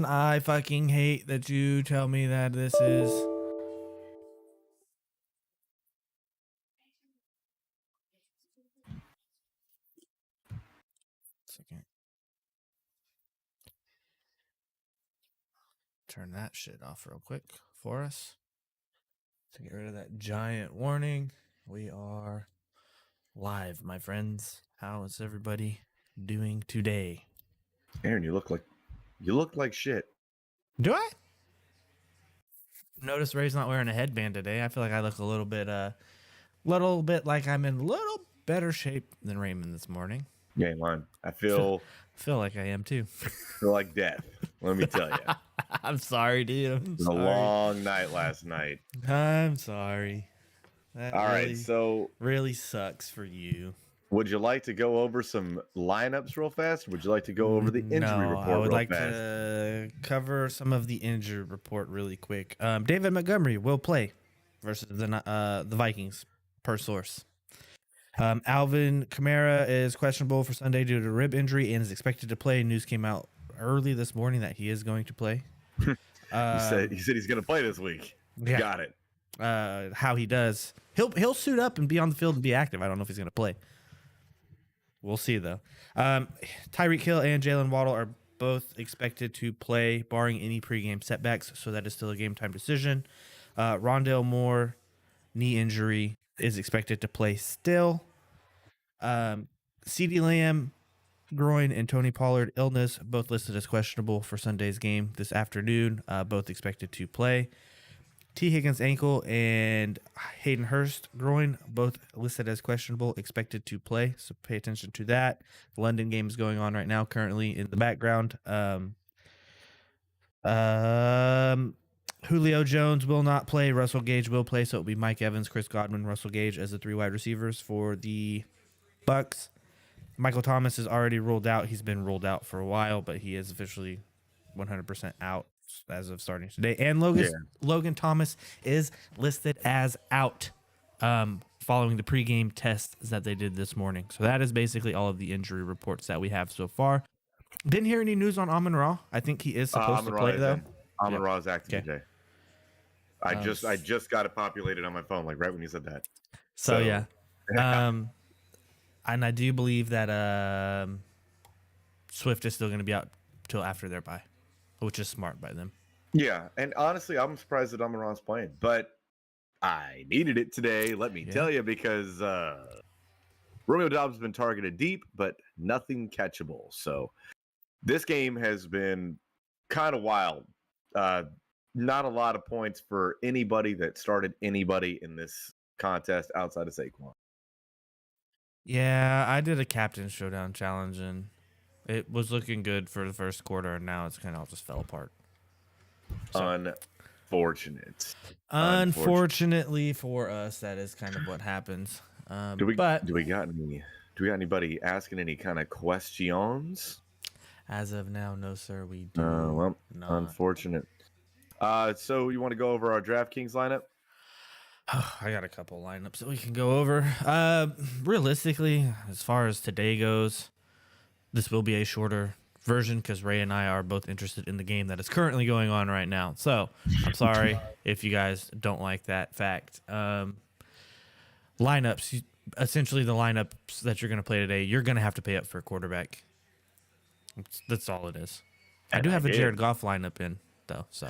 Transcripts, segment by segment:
I fucking hate that you tell me that this is. Second. Turn that shit off real quick for us. To get rid of that giant warning. We are live, my friends. How is everybody doing today? Aaron, you look like shit. Do I? Notice Ray's not wearing a headband today. I feel like I look a little bit like I'm in a little better shape than Raymond this morning. You ain't lying. I feel like I am too. feel like death. Let me tell you. I'm sorry, dude. It was a long night last night. I'm sorry. That All right, so really sucks for you. Would you like to go over some lineups real fast? Or would you like to go over the injury report? I would real like fast? to cover some of the injury report really quick. David Montgomery will play versus the Vikings, per source. Alvin Kamara is questionable for Sunday due to rib injury and is expected to play. News came out early this morning that he is going to play. He said he's going to play this week. Yeah. Got it. How he does, he'll suit up and be on the field and be active. I don't know if he's going to play. We'll see, though. Tyreek Hill and Jalen Waddle are both expected to play, barring any pregame setbacks, so that is still a game-time decision. Rondale Moore, knee injury, is expected to play still. CeeDee Lamb, groin, and Tony Pollard, illness, both listed as questionable for Sunday's game this afternoon, both expected to play. T. Higgins ankle and Hayden Hurst groin, both listed as questionable, expected to play. So pay attention to that. The London game is going on right now, currently in the background. Julio Jones will not play. Russell Gage will play. So it'll be Mike Evans, Chris Godwin, Russell Gage as the 3 wide receivers for the Bucks. Michael Thomas is already ruled out. He's been ruled out for a while, but he is officially 100% out as of starting today. And Logan Thomas is listed as out following the pregame tests that they did this morning. So that is basically all of the injury reports that we have so far. Didn't hear any news on Amon-Ra. I think he is supposed to play, though. Amon-Ra is active today. I just got it populated on my phone, like right when you said that. So yeah. And I do believe that Swift is still going to be out till after their bye, which is smart by them. Yeah, and honestly, I'm surprised that Amon-Ra's playing, but I needed it today, let me tell you, because Romeo Doubs has been targeted deep, but nothing catchable. So this game has been kind of wild. Not a lot of points for anybody that started anybody in this contest outside of Saquon. Yeah, I did a captain showdown challenge, and it was looking good for the first quarter, and now it's kind of all just fell apart. So, Unfortunately for us, that is kind of what happens. Do we got anybody asking any kind of questions? As of now, no, sir. We do. Well, not. Unfortunate. So you want to go over our DraftKings lineup? I got a couple lineups that we can go over. Realistically, as far as today goes, this will be a shorter version because Ray and I are both interested in the game that is currently going on right now. So I'm sorry if you guys don't like that fact. Lineups, essentially the lineups that you're going to play today, you're going to have to pay up for a quarterback. That's all it is. I do have a Jared Goff lineup in, though. So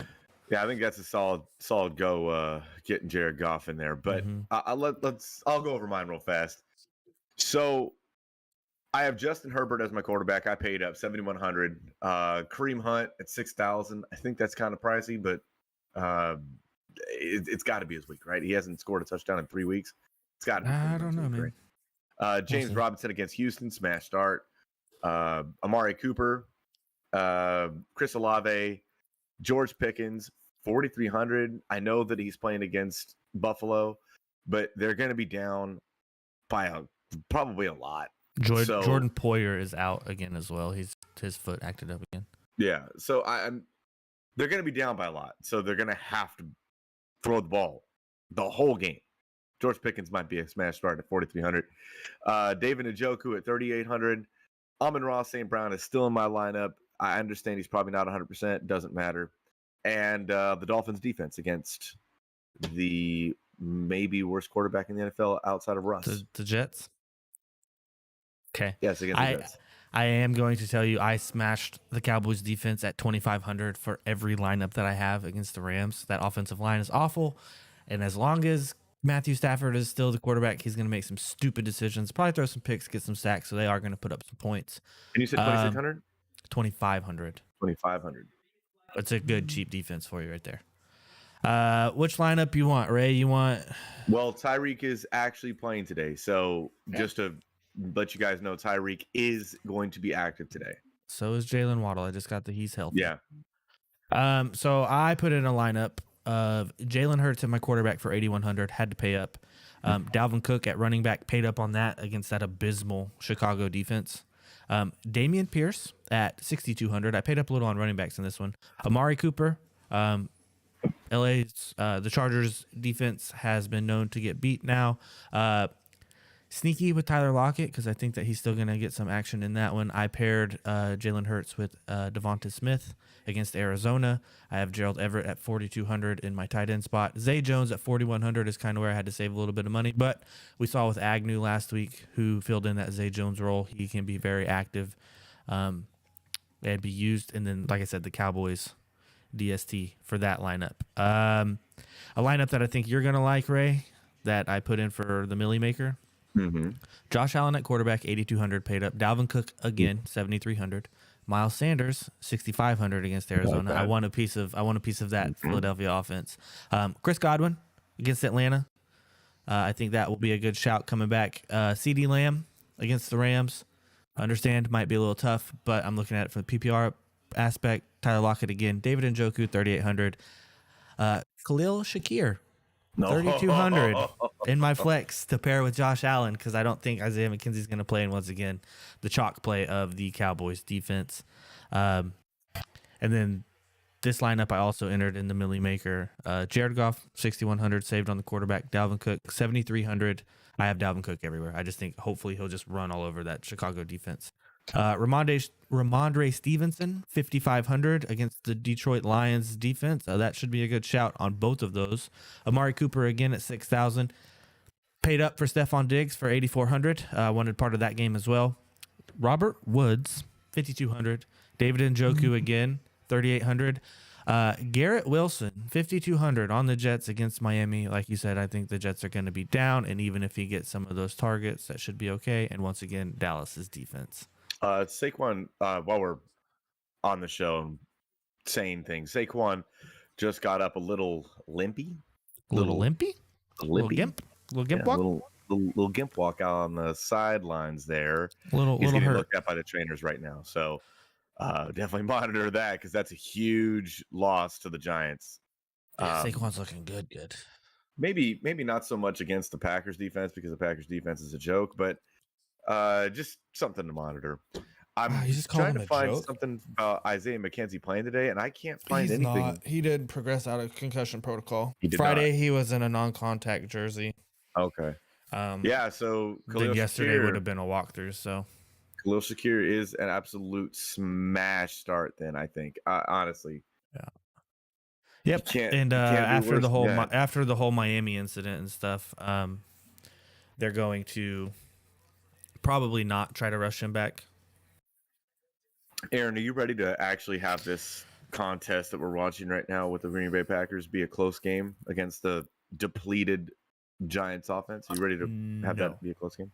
yeah, I think that's a solid go getting Jared Goff in there. But I'll go over mine real fast. So I have Justin Herbert as my quarterback. I paid up $7,100. Kareem Hunt at $6,000. I think that's kind of pricey, but it's got to be his week, right? He hasn't scored a touchdown in 3 weeks. It's got to be. I don't know, man. Right? James Robinson against Houston, smash start. Amari Cooper, Chris Olave, George Pickens, 4,300. I know that he's playing against Buffalo, but they're going to be down by probably a lot. Jordan Poyer is out again as well. His foot acted up again. Yeah, so they're going to be down by a lot. So they're going to have to throw the ball the whole game. George Pickens might be a smash start at 4,300. David Njoku at 3,800. Amon-Ra St. Brown is still in my lineup. I understand he's probably not 100%. Doesn't matter. And the Dolphins' defense against the maybe worst quarterback in the NFL outside of Russ. The Jets. Okay. Yes, against the Jets. I am going to tell you I smashed the Cowboys defense at 2,500 for every lineup that I have against the Rams. That offensive line is awful. And as long as Matthew Stafford is still the quarterback, he's going to make some stupid decisions, probably throw some picks, get some sacks. So they are going to put up some points. And you said 2,600? 2,500. 2,500. It's a good, cheap defense for you right there. Which lineup you want, Ray? You want? Well, Tyreek is actually playing today. So just to let you guys know, Tyreek is going to be active today. So is Jalen Waddle. I just got he's healthy. Yeah. So I put in a lineup of Jalen Hurts at my quarterback for 8,100. Had to pay up. Dalvin Cook at running back, paid up on that against that abysmal Chicago defense. Damian Pierce at 6,200. I paid up a little on running backs in this one. Amari Cooper. LA's the Chargers defense has been known to get beat now. Sneaky with Tyler Lockett because I think that he's still going to get some action in that one. I paired Jalen Hurts with Devonta Smith against Arizona. I have Gerald Everett at 4,200 in my tight end spot. Zay Jones at 4,100 is kind of where I had to save a little bit of money. But we saw with Agnew last week, who filled in that Zay Jones role. He can be very active and be used. And then, like I said, the Cowboys DST for that lineup. A lineup that I think you're going to like, Ray, that I put in for the Millie Maker. Mm-hmm. Josh Allen at quarterback, 8,200 paid up. Dalvin Cook again, 7,300. Miles Sanders, 6,500 against Arizona. I want a piece of that Philadelphia offense. Chris Godwin against Atlanta. I think that will be a good shout coming back. CeeDee Lamb against the Rams. I understand might be a little tough, but I'm looking at it from the PPR aspect. Tyler Lockett again. David Njoku, 3,800. Khalil Shakir, 3,200 in my flex to pair with Josh Allen because I don't think Isaiah McKenzie's going to play in once again the chalk play of the Cowboys defense. And then this lineup I also entered in the Millie Maker. Jared Goff, 6,100 saved on the quarterback. Dalvin Cook, 7,300. I have Dalvin Cook everywhere. I just think hopefully he'll just run all over that Chicago defense. Ramondre Stevenson, 5,500 against the Detroit Lions defense. That should be a good shout on both of those. Amari Cooper again at 6,000. Paid up for Stephon Diggs for 8,400. Wanted part of that game as well. Robert Woods, 5,200. David Njoku again, 3,800. Garrett Wilson, 5,200 on the Jets against Miami. Like you said, I think the Jets are going to be down, and even if he gets some of those targets, that should be okay. And once again, Dallas's defense. Saquon, while we're on the show and saying things, Saquon just got up a little limpy. Little limpy? Little gimp? Little gimp walk? Little gimp walk out on the sidelines there. He's getting hurt. looked at by the trainers right now. So definitely monitor that because that's a huge loss to the Giants. Yeah, Saquon's looking good. Maybe not so much against the Packers defense because the Packers defense is a joke, but just something to monitor. I'm just trying to him a find joke? something about Isaiah McKenzie playing today, and I can't find anything. Not. He did progress out of concussion protocol. He did Friday, not. he was in a non-contact jersey. Okay. Yeah, so Then yesterday Shakir, would have been a walkthrough. So Khalil Shakir is an absolute smash start. Then I think, honestly. Yep. Can't- And you can't do after worse the whole than that. after the whole Miami incident and stuff, they're going to probably not try to rush him back. Aaron, are you ready to actually have this contest that we're watching right now with the Green Bay Packers be a close game against the depleted Giants offense? You ready to have No. that be a close game?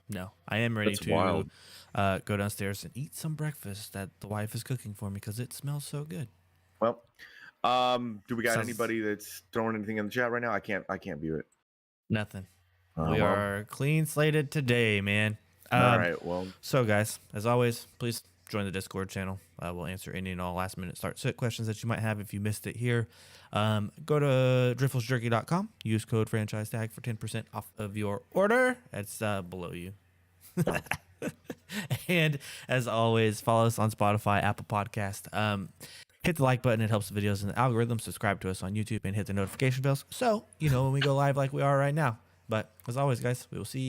No, I am ready That's to wild. go downstairs and eat some breakfast that the wife is cooking for me because it smells so good. Well, do we got Sounds- anybody that's throwing anything in the chat right now? I can't view it. Nothing. Oh, We well. are clean slated today, man. All right. Well, So, guys, as always, please join the Discord channel. We'll answer any and all last-minute start-sit questions that you might have if you missed it here. Go to driftlessjerky.com. Use code franchise tag for 10% off of your order. It's below you. And as always, follow us on Spotify, Apple Podcast. Hit the like button. It helps the videos in the algorithm. Subscribe to us on YouTube and hit the notification bells so you know when we go live like we are right now. But as always, guys, we will see you.